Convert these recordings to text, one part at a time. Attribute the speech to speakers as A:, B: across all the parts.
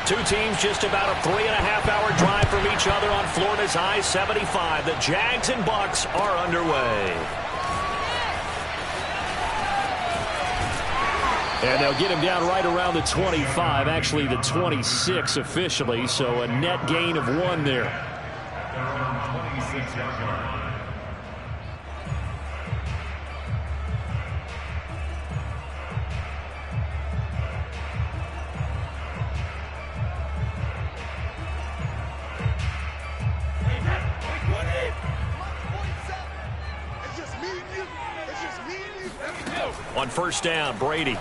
A: Two teams just about a 3.5-hour drive from each other on Florida's I-75. The Jags and Bucks are underway. And they'll get him down right around the 25, actually the 26 officially, so a net gain of 1 there. 26-yard line. On first down, Brady.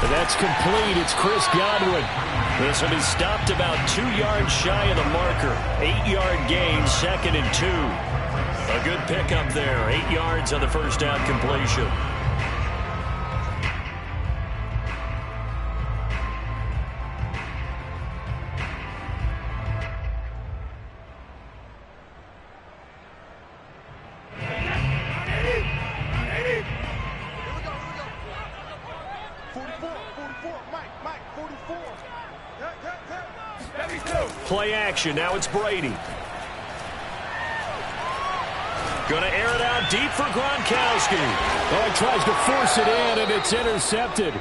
A: And that's complete. It's Chris Godwin. This will be stopped about 2 yards shy of the marker. 8-yard gain, 2nd and 2. A good pickup there. 8 yards on the first down completion. Play action. Now it's Brady. Going to air it out deep for Gronkowski.
B: Oh, he tries to force it in, and it's intercepted.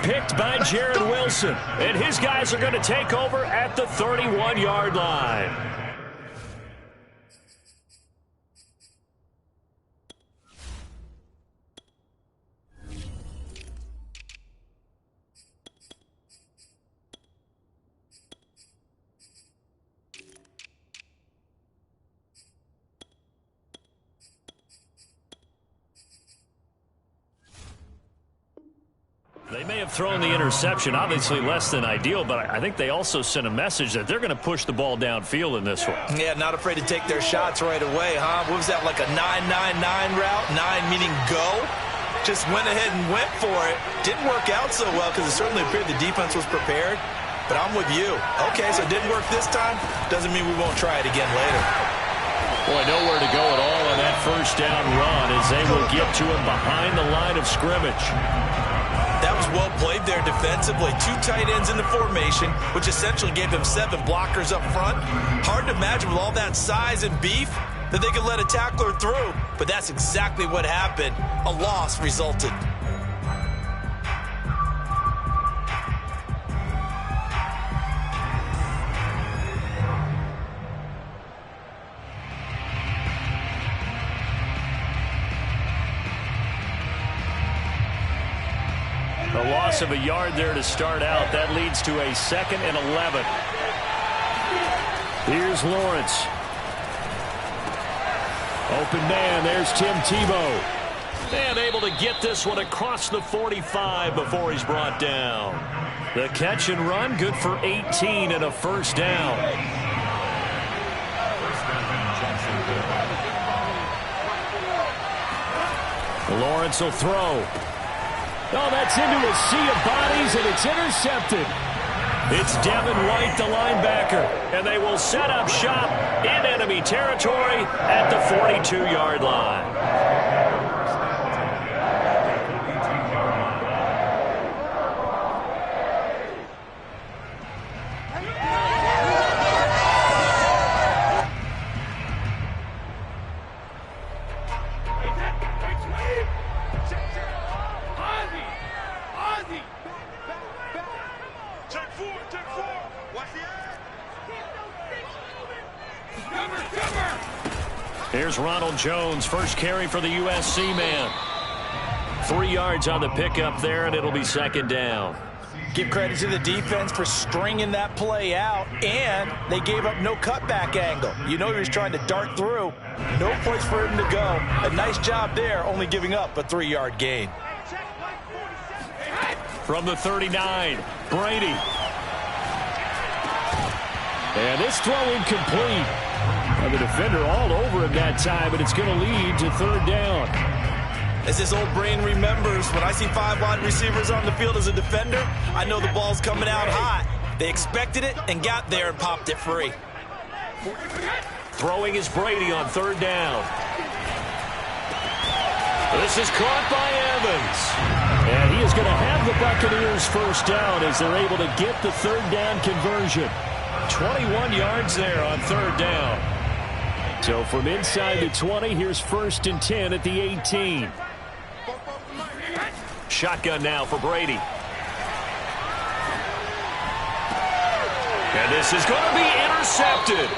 A: Picked by Jared Wilson. And his guys are going to take over at the 31-yard line. They may have thrown the interception, obviously less than ideal, but I think they also sent a message that they're going to push the ball downfield in this one.
C: Yeah, not afraid to take their shots right away, huh? What was that, like a 9-9-9 route? 9 meaning go? Just went ahead and went for it. Didn't work out so well because it certainly appeared the defense was prepared. But I'm with you. Okay, so it didn't work this time. Doesn't mean we won't try it again later.
A: Boy, nowhere to go at all on that first down run as they will get to him behind the line of scrimmage.
C: That was well played there defensively. 2 tight ends in the formation, which essentially gave them 7 blockers up front. Hard to imagine with all that size and beef that they could let a tackler through. But that's exactly what happened. A loss resulted.
A: A loss of a yard there to start out. That leads to a 2nd and 11. Here's Lawrence. Open man. There's Tim Tebow. And able to get this one across the 45 before he's brought down. The catch and run, good for 18 and a first down. Lawrence will throw. Oh, that's into a sea of bodies, and it's intercepted. It's Devin White, the linebacker, and they will set up shop in enemy territory at the 42-yard line. Here's Ronald Jones, first carry for the USC man. 3 yards on the pickup there, and it'll be 2nd down.
C: Give credit to the defense for stringing that play out, and they gave up no cutback angle. You know he was trying to dart through. No place for him to go. A nice job there, only giving up a 3-yard gain.
A: From the 39, Brady. And this throw incomplete. And the defender all over him that time, but it's going to lead to 3rd down.
C: As his old brain remembers, when I see 5 wide receivers on the field as a defender, I know the ball's coming out hot. They expected it and got there and popped it free.
A: Throwing is Brady on 3rd down. This is caught by Evans. And he is going to have the Buccaneers first down as they're able to get the third down conversion. 21 yards there on third down. So from inside the 20, here's 1st and 10 at the 18. Shotgun now for Brady. And this is going to be intercepted.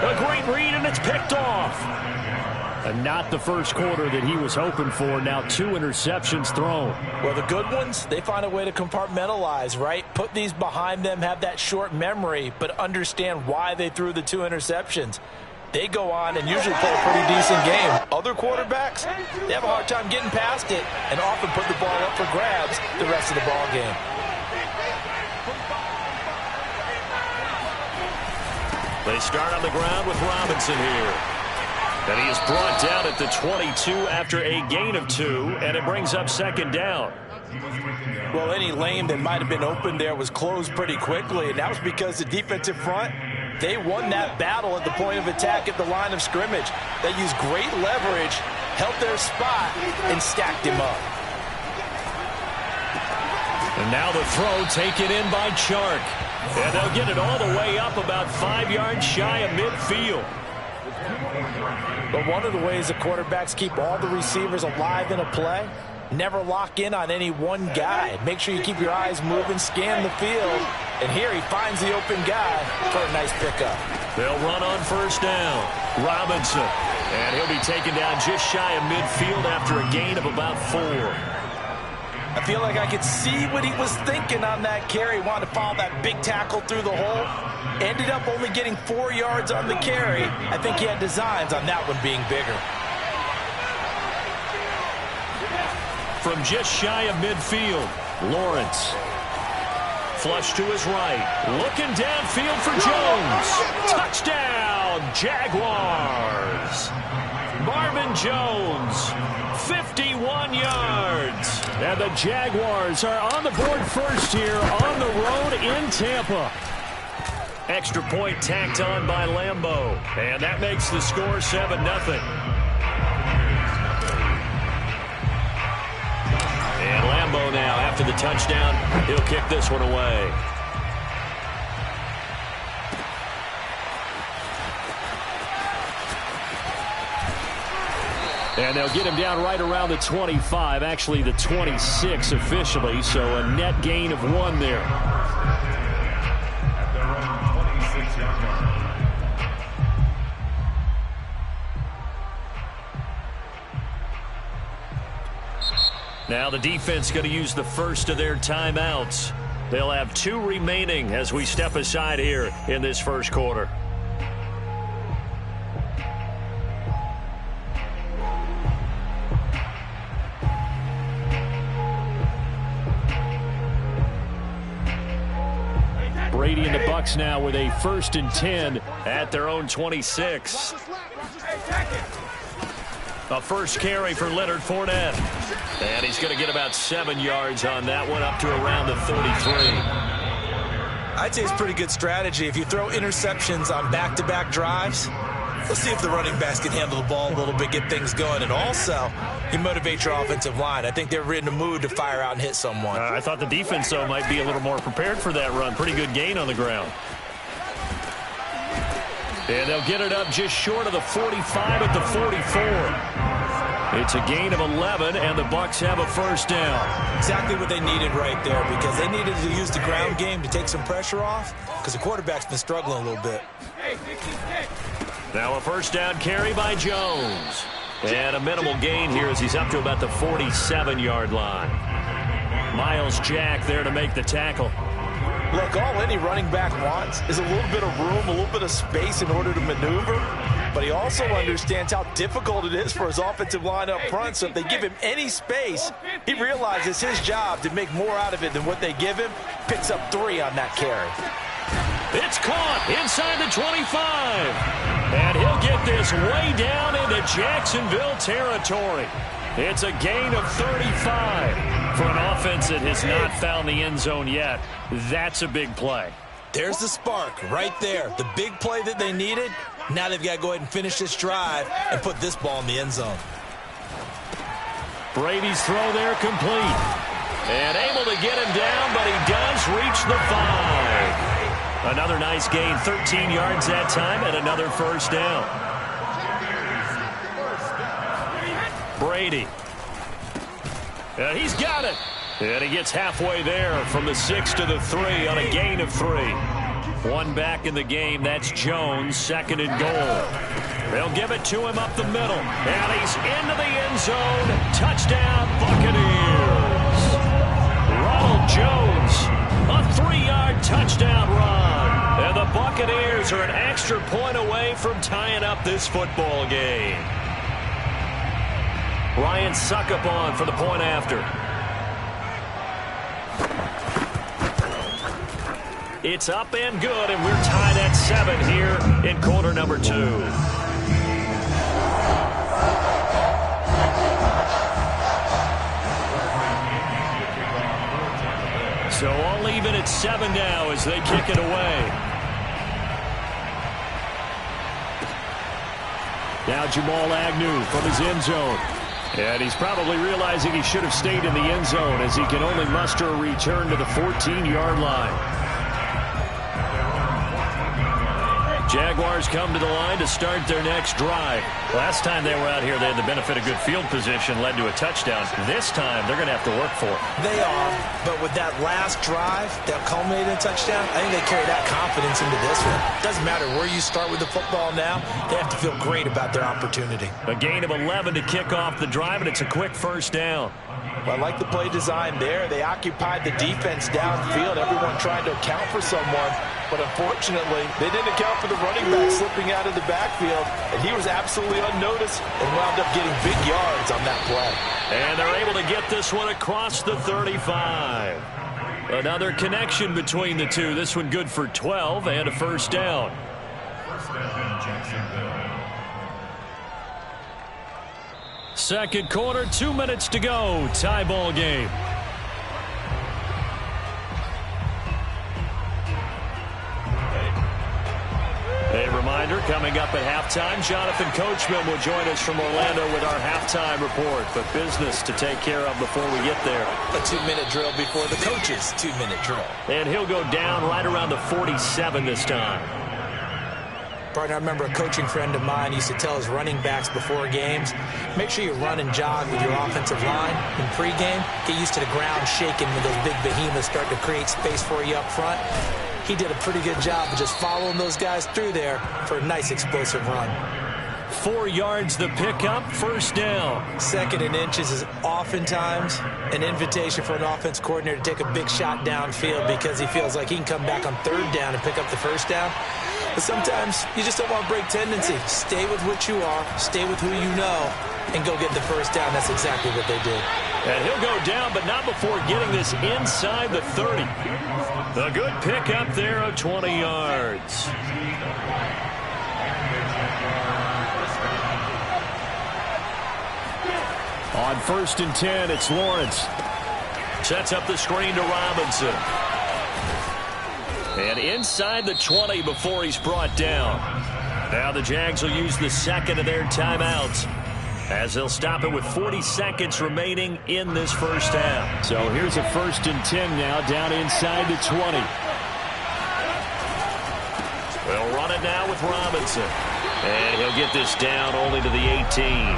A: A great read, and it's picked off. And not the first quarter that he was hoping for. Now 2 interceptions thrown.
C: Well, the good ones, they find a way to compartmentalize, right? Put these behind them, have that short memory, but understand why they threw the 2 interceptions. They go on and usually play a pretty decent game. Other quarterbacks, they have a hard time getting past it and often put the ball up for grabs the rest of the ball game.
A: They start on the ground with Robinson here. And he is brought down at the 22 after a gain of 2, and it brings up 2nd down.
C: Well, any lane that might have been open there was closed pretty quickly, and that was because the defensive front, they won that battle at the point of attack at the line of scrimmage. They used great leverage, held their spot, and stacked him up.
A: And now the throw taken in by Chark. And they'll get it all the way up about 5 yards shy of midfield.
C: But one of the ways the quarterbacks keep all the receivers alive in a play, never lock in on any one guy. Make sure you keep your eyes moving, scan the field. And here he finds the open guy for a nice pickup.
A: They'll run on 1st down. Robinson. And he'll be taken down just shy of midfield after a gain of about 4.
C: I feel like I could see what he was thinking on that carry. Wanted to follow that big tackle through the hole. Ended up only getting 4 yards on the carry. I think he had designs on that one being bigger.
A: From just shy of midfield, Lawrence. Flush to his right. Looking downfield for Jones. Touchdown, Jaguars. Marvin Jones, 51 yards. And the Jaguars are on the board first here on the road in Tampa. Extra point tacked on by Lambeau. And that makes the score 7-0. And Lambeau now, after the touchdown, he'll kick this one away. And they'll get him down right around the 25, actually the 26 officially, so a net gain of 1 there. Now the defense going to use the first of their timeouts. They'll have 2 remaining as we step aside here in this first quarter. Brady and the Bucs now with a 1st and 10 at their own 26. A first carry for Leonard Fournette. And he's going to get about 7 yards on that one, up to around the 33.
C: I'd say it's pretty good strategy. If you throw interceptions on back-to-back drives, let's see if the running backs can handle the ball a little bit, get things going. And also, you motivate your offensive line. I think they're in the mood to fire out and hit someone.
A: I thought the defense, though, might be a little more prepared for that run. Pretty good gain on the ground. And they'll get it up just short of the 45 at the 44. It's a gain of 11, and the Bucs have a first down.
C: Exactly what they needed right there, because they needed to use the ground game to take some pressure off, because the quarterback's been struggling a little bit.
A: Now a first down carry by Jones. And a minimal gain here as he's up to about the 47-yard line. Miles Jack there to make the tackle.
C: Look, all any running back wants is a little bit of room, a little bit of space in order to maneuver. But he also understands how difficult it is for his offensive line up front. So if they give him any space, he realizes his job to make more out of it than what they give him. Picks up 3 on that carry.
A: It's caught inside the 25. And he'll get this way down into Jacksonville territory. It's a gain of 35 for an offense that has not found the end zone yet. That's a big play.
C: There's the spark right there. The big play that they needed. Now they've got to go ahead and finish this drive and put this ball in the end zone.
A: Brady's throw there complete. And able to get him down, but he does reach the 5. Another nice gain, 13 yards that time, and another first down. Brady. He's got it. And he gets halfway there from the 6 to the 3 on a gain of 3. One back in the game. That's Jones, second and goal. They'll give it to him up the middle. And he's into the end zone. Touchdown, Buccaneers. Ronald Jones, a 3-yard touchdown run. And the Buccaneers are an extra point away from tying up this football game. Ryan Succop for the point after. It's up and good, and we're tied at 7 here in quarter number 2. So all even at 7 now as they kick it away. Now Jamal Agnew from his end zone. And he's probably realizing he should have stayed in the end zone as he can only muster a return to the 14-yard line. Jaguars come to the line to start their next drive. Last time they were out here, they had the benefit of good field position, led to a touchdown. This time, they're going to have to work for it.
C: They are, but with that last drive that culminated in a touchdown, I think they carry that confidence into this one. Doesn't matter where you start with the football now, they have to feel great about their opportunity.
A: A gain of 11 to kick off the drive, and it's a quick first down.
C: Well, I like the play design there. They occupied the defense downfield. Everyone tried to account for someone, but unfortunately, they didn't account for the running back slipping out of the backfield, and he was absolutely unnoticed and wound up getting big yards on that play.
A: And they're able to get this one across the 35. Another connection between the two. This one good for 12 and a first down. Second quarter, 2 minutes to go. Tie ball game. A reminder, coming up at halftime, Jonathan Coachman will join us from Orlando with our halftime report. But business to take care of before we get there.
C: A 2-minute drill before the coach's 2-minute drill.
A: And he'll go down right around the 47 this time.
D: Partner, I remember a coaching friend of mine used to tell his running backs before games, make sure you run and jog with your offensive line in pregame. Get used to the ground shaking when those big behemoths start to create space for you up front. He did a pretty good job of just following those guys through there for a nice explosive run.
A: 4 yards the pickup, first down.
D: 2nd and inches is oftentimes an invitation for an offense coordinator to take a big shot downfield because he feels like he can come back on 3rd down and pick up the first down. But sometimes you just don't want to break tendency. Stay with what you are, stay with who you know, and go get the first down. That's exactly what they did.
A: And he'll go down, but not before getting this inside the 30. A good pickup there of 20 yards. On 1st and 10, it's Lawrence. Sets up the screen to Robinson. And inside the 20 before he's brought down. Now the Jags will use the 2nd of their timeouts as they'll stop it with 40 seconds remaining in this first half.
B: So here's a 1st and 10 now down inside the 20.
A: They'll run it now with Robinson. And he'll get this down only to the 18.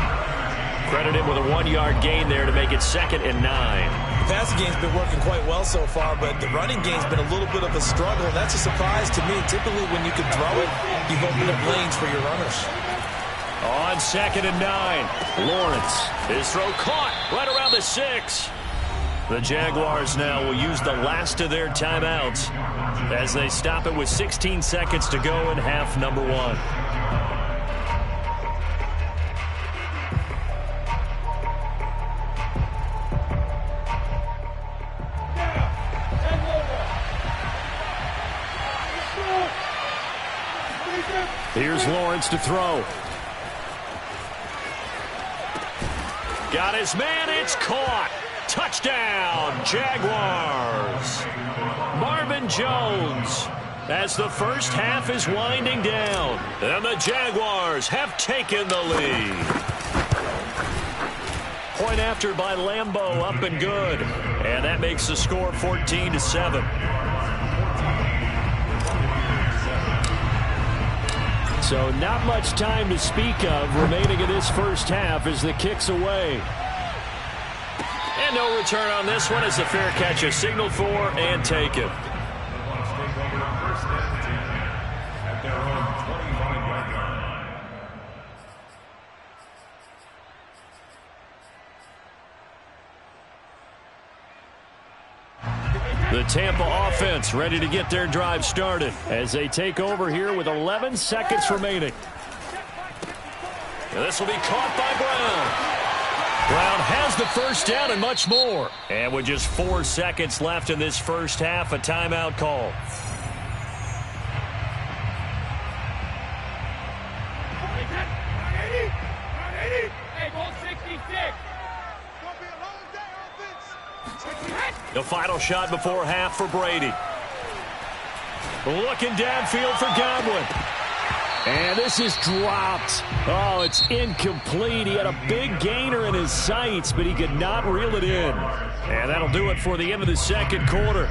A: Credit him with a 1-yard gain there to make it 2nd and 9.
C: The passing game's been working quite well so far, but the running game's been a little bit of a struggle. That's a surprise to me. Typically, when you can throw it, you've opened up lanes for your runners.
A: On 2nd and 9, Lawrence. His throw caught right around the 6. The Jaguars now will use the last of their timeouts as they stop it with 16 seconds to go in half number 1.
B: Here's Lawrence to throw.
A: Got his man, it's caught. Touchdown, Jaguars. Marvin Jones as the first half is winding down. And the Jaguars have taken the lead. point after by Lambeau, up and good. And that makes the score 14-7.
B: So not much time to speak of remaining in this first half as the kick's away.
A: And no return on this one as the fair catch is signaled for and taken. The Tampa offense ready to get their drive started
B: as they take over here with 11 seconds remaining.
A: And this will be caught by Brown. Brown has the first down and much more. And with just 4 seconds left in this first half, a timeout call. The final shot before half for Brady. Looking downfield for Godwin.
B: And this is dropped. Oh, it's incomplete. He had a big gainer in his sights, but he could not reel it in.
A: And that'll do it for the end of the second quarter.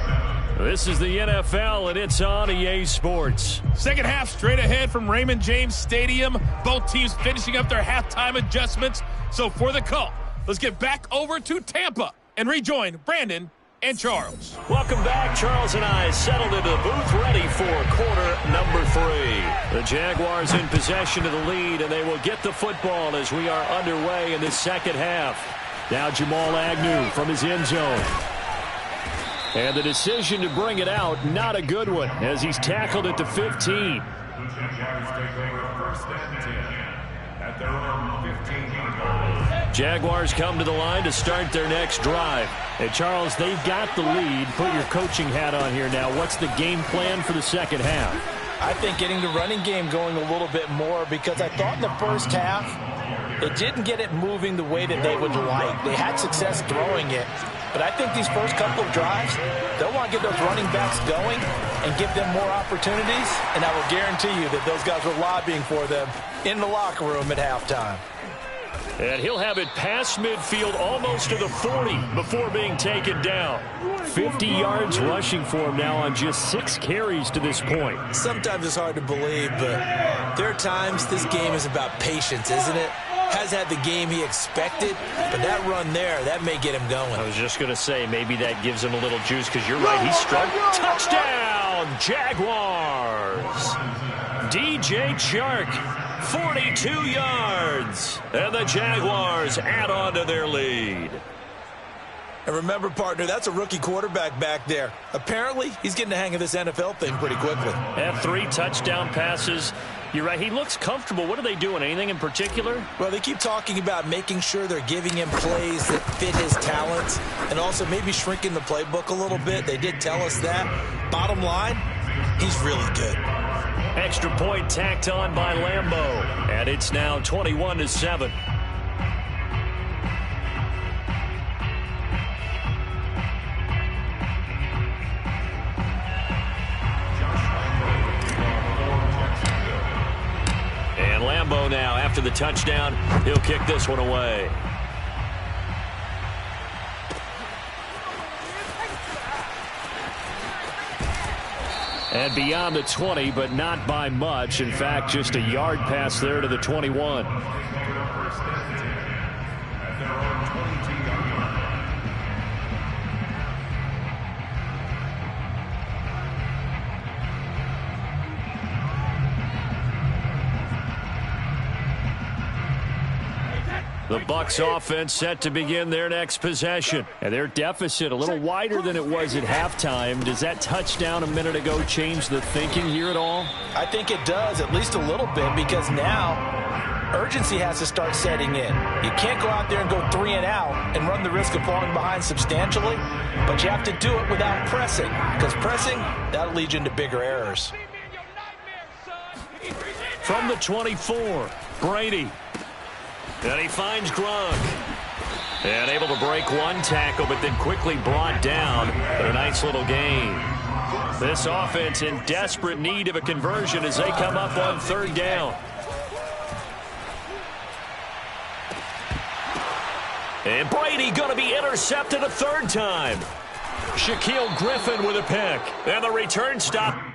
A: This is the NFL, and it's on EA Sports.
E: Second half straight ahead from Raymond James Stadium. Both teams finishing up their halftime adjustments. So for the call, let's get back over to Tampa and rejoin Brandon and Charles.
A: Welcome back. Charles and I settled into the booth ready for quarter number 3. The Jaguars in possession of the lead, and they will get the football as we are underway in this second half. Now Jamal Agnew from his end zone. And the decision to bring it out, not a good one, as he's tackled at the 15. Jaguars come to the line to start their next drive.
B: And Charles, they've got the lead. Put your coaching hat on here now. What's the game plan for the second half?
D: I think getting the running game going a little bit more, because I thought in the first half it didn't get it moving the way that they would like. They had success throwing it. But I think these first couple of drives, they'll want to get those running backs going and give them more opportunities. And I will guarantee you that those guys were lobbying for them in the locker room at halftime.
A: And he'll have it past midfield almost to the 40 before being taken down.
B: 50 yards rushing for him now on just 6 carries to this point.
D: Sometimes it's hard to believe, but there are times this game is about patience, isn't it? Has had the game he expected, but that run there, that may get him going.
A: I was just going to say, maybe that gives him a little juice, because you're right, he's struck. Touchdown, Jaguars! DJ Chark, 42 yards, and the Jaguars add on to their lead.
C: And remember, partner, that's a rookie quarterback back there. Apparently, he's getting the hang of this NFL thing pretty quickly.
A: Have 3 touchdown passes. You're right, he looks comfortable. What are they doing? Anything in particular?
C: Well, they keep talking about making sure they're giving him plays that fit his talents and also maybe shrinking the playbook a little bit. They did tell us that. Bottom line, he's really good.
A: Extra point tacked on by Lambeau, and it's now 21-7. And Lambeau now, after the touchdown, he'll kick this one away.
B: And beyond the 20, but not by much. In fact, just a yard pass there to the 21.
A: The Bucs offense set to begin their next possession.
B: And their deficit a little wider than it was at halftime. Does that touchdown a minute ago change the thinking here at all?
D: I think it does, at least a little bit, because now urgency has to start setting in. You can't go out there and go 3 and out and run the risk of falling behind substantially, but you have to do it without pressing, because pressing, that'll lead you into bigger errors.
A: From the 24, Brady. And he finds Gronk. And able to break one tackle, but then quickly brought down. But a nice little gain. This offense in desperate need of a conversion as they come up on 3rd down. And Brady going to be intercepted a third time. Shaquille Griffin with a pick. And the return stop.